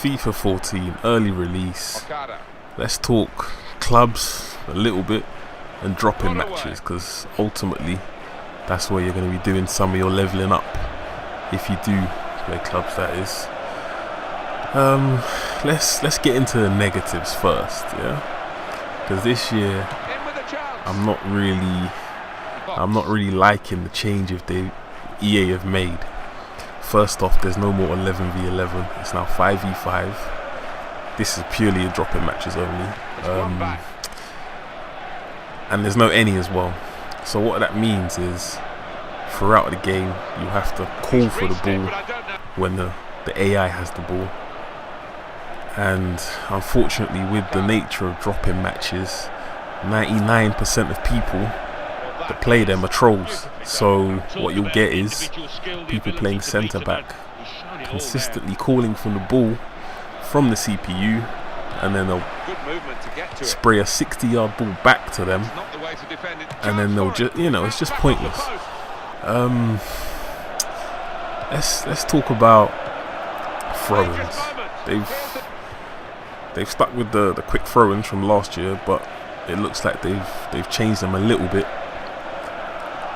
FIFA 14 early release. Let's talk clubs a little bit and drop-in matches, because ultimately that's where you're going to be doing some of your leveling up if you do play clubs, that is. Let's get into the negatives first, yeah, because this year I'm not really liking the change EA have made. First off, there's no more 11v11. It's now 5v5. This is purely a drop-in matches only, and there's no any as well. So what that means is, throughout the game, you have to call for the ball when the AI has the ball. And unfortunately, with the nature of drop-in matches, 99% of people that play them are trolls. So what you'll get is people playing centre back consistently calling for the ball from the CPU, and then they'll spray a 60-yard ball back to them, and then they'll just, it's just pointless. Let's talk about throw-ins. They've stuck with the quick throw-ins from last year, but it looks like they've changed them a little bit,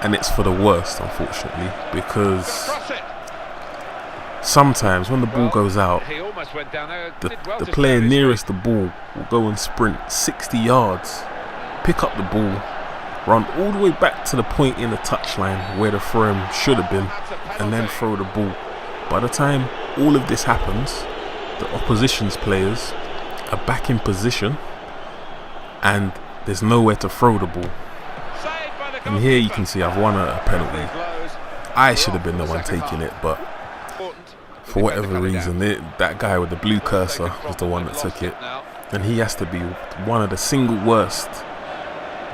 and it's for the worst, unfortunately, because sometimes when the ball goes out, the player nearest the ball will go and sprint 60 yards, pick up the ball, run all the way back to the point in the touchline where the throw-in should have been, and then throw the ball. By the time all of this happens, the opposition's players are back in position and there's nowhere to throw the ball. And here you can see I've won a penalty. I should have been the one taking it, but for whatever reason, that guy with the blue cursor was the one that took it, and he has to be one of the single worst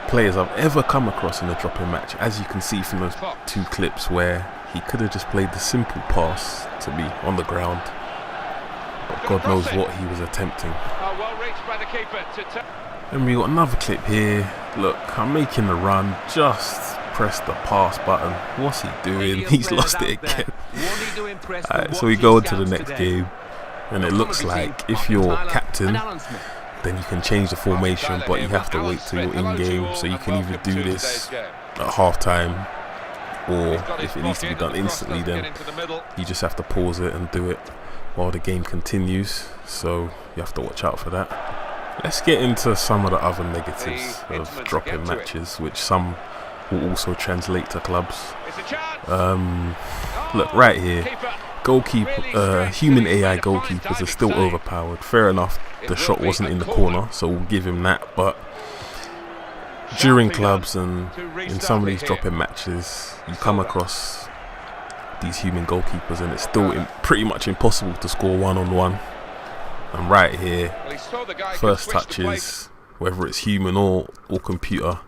players I've ever come across in a drop-in match, as you can see from those two clips where he could have just played the simple pass to me on the ground, but God knows what he was attempting. And we got another clip here. Look, I'm making the run, just press the pass button. What's he doing? He's lost it again. Alright, so we go on to the next game, and it looks like if you're captain, then you can change the formation, but you have to wait till you're in game. So you can either do this at half time, or if it needs to be done instantly, then you just have to pause it and do it while the game continues. So you have to watch out for that. Let's get into some of the other negatives of drop-in matches, which some will also translate to clubs. Look right here, human AI goalkeepers are still overpowered. Fair enough, the shot wasn't in the corner, so we'll give him that, but during clubs and in some of these drop-in matches, you come across these human goalkeepers and it's still pretty much impossible to score one-on-one. And right here, first touches, whether it's human or computer,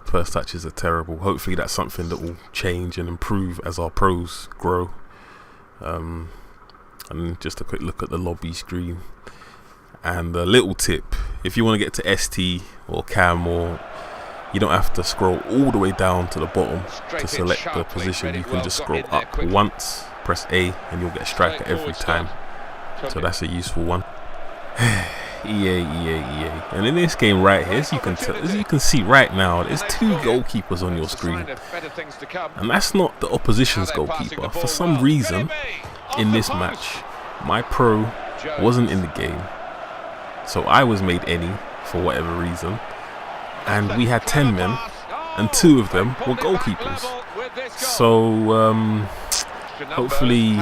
first touches are terrible. Hopefully that's something that will change and improve as our pros grow. And just a quick look at the lobby screen. And a little tip, if you want to get to ST or CAM, or you don't have to scroll all the way down to the bottom to select the position. You can just scroll up once, press A, and you'll get a striker every time. So that's a useful one. EA. And in this game right here, as you can see right now, there's two goalkeepers on your screen, and that's not the opposition's goalkeeper. For some reason, in this match, my pro wasn't in the game, so I was made any for whatever reason, and we had 10 men, and 2 of them were goalkeepers. So hopefully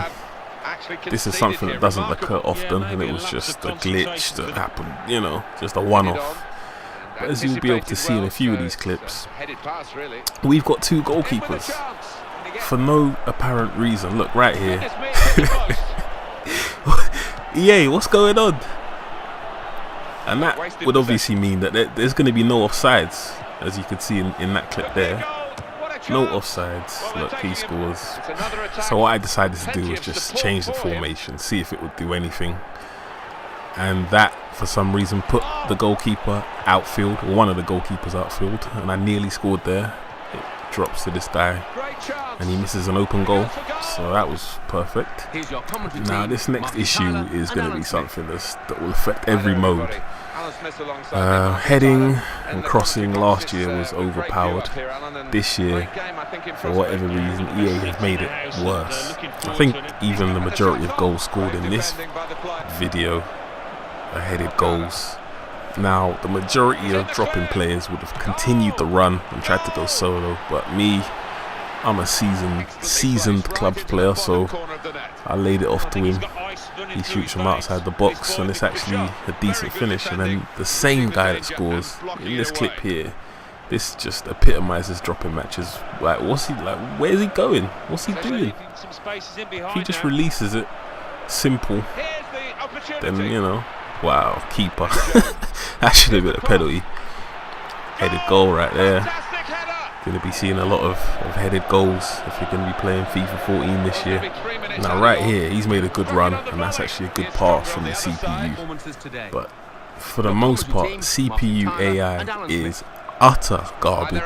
this is something that doesn't occur often, and it was just a glitch that happened, just a one-off. But as you'll be able to see in a few of these clips, we've got 2 goalkeepers for no apparent reason. Look right here. EA, what's going on? And that would obviously mean that there's going to be no offsides, as you can see in that clip there. No offsides. Look, he scores. So what I decided to do was just change the formation, see if it would do anything. And that, for some reason, put the goalkeeper outfield, or one of the goalkeepers outfield, and I nearly scored there. drops to this guy, and he misses an open goal. So that was perfect. Now this next issue is going to be something that will affect every mode. Heading and crossing last year was overpowered. This year, for whatever reason, EA has made it worse. I think even the majority of goals scored in this video are headed goals. Now, the majority of dropping players would have continued the run and tried to go solo, but me, I'm a seasoned clubs player, so I laid it off to him. He shoots from outside the box, and it's actually a decent finish. And then the same guy that scores in this clip here, this just epitomizes dropping matches. Like, where's he going? What's he doing? If he just releases it, simple, then, you know, wow, keeper. That should have been a penalty. Headed goal right there. Going to be seeing a lot of headed goals if you're going to be playing FIFA 14 this year. Now right here, he's made a good run, and that's actually a good pass from the CPU. But for the most part, CPU AI is utter garbage.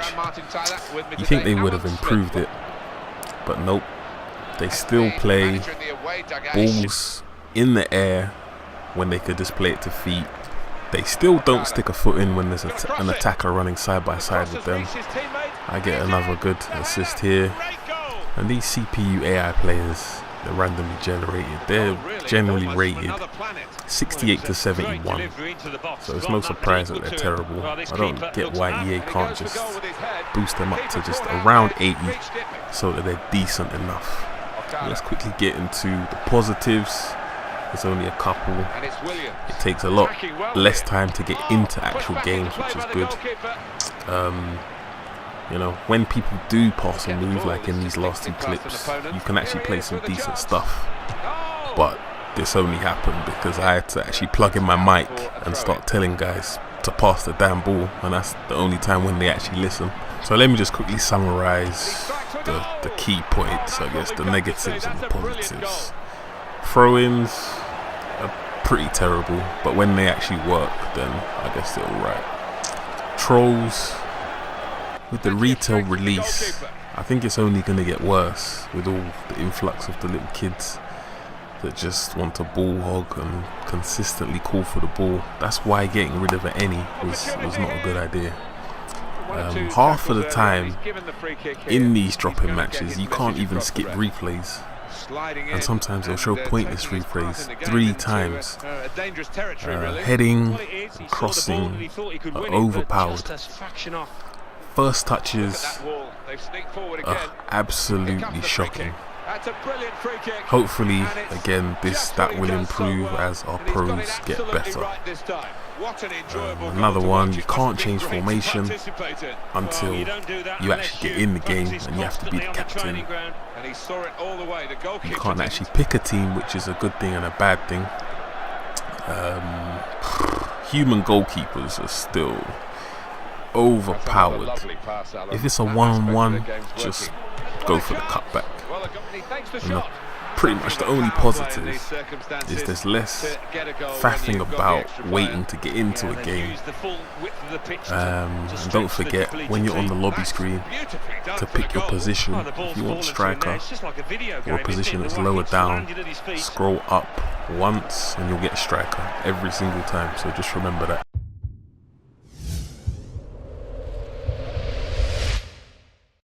You think they would have improved it, but nope. They still play balls in the air when they could just play it to feet. They still don't stick a foot in when there's an attacker running side by side with them. I get another good assist here. And these CPU AI players, they're randomly generated. They're generally rated 68 to 71. So it's no surprise that they're terrible. I don't get why EA can't just boost them up to just around 80 so that they're decent enough. Let's quickly get into the positives. There's only a couple. It takes a lot less time to get into actual games, which is good. You know, when people do pass and move, like in these last two clips, you can actually play some decent stuff. But this only happened because I had to actually plug in my mic and start telling guys to pass the damn ball, and that's the only time when they actually listen. So let me just quickly summarize the key points, I guess, the negatives and the positives. Throw-ins are pretty terrible, but when they actually work, then I guess they're alright. Trolls, with the retail release, I think it's only going to get worse with all the influx of the little kids that just want to ball hog and consistently call for the ball. That's why getting rid of any was not a good idea. Half of the time in these drop-in matches, you can't even skip replays. And sometimes they'll show pointless replays 3 times. Heading, crossing are overpowered. First touches are absolutely shocking. Hopefully, again, that will improve as our pros get better. Another one, you can't change formation until you actually get in the game and you have to be the captain. You can't actually pick a team, which is a good thing and a bad thing. Human goalkeepers are still overpowered. If it's a one-on-one, just go for the cutback. And pretty much the only positive is there's less faffing about waiting to get into a game. And don't forget, when you're on the lobby screen, to pick your position. If you want striker or a position that's lower down, scroll up once and you'll get striker every single time. So just remember that.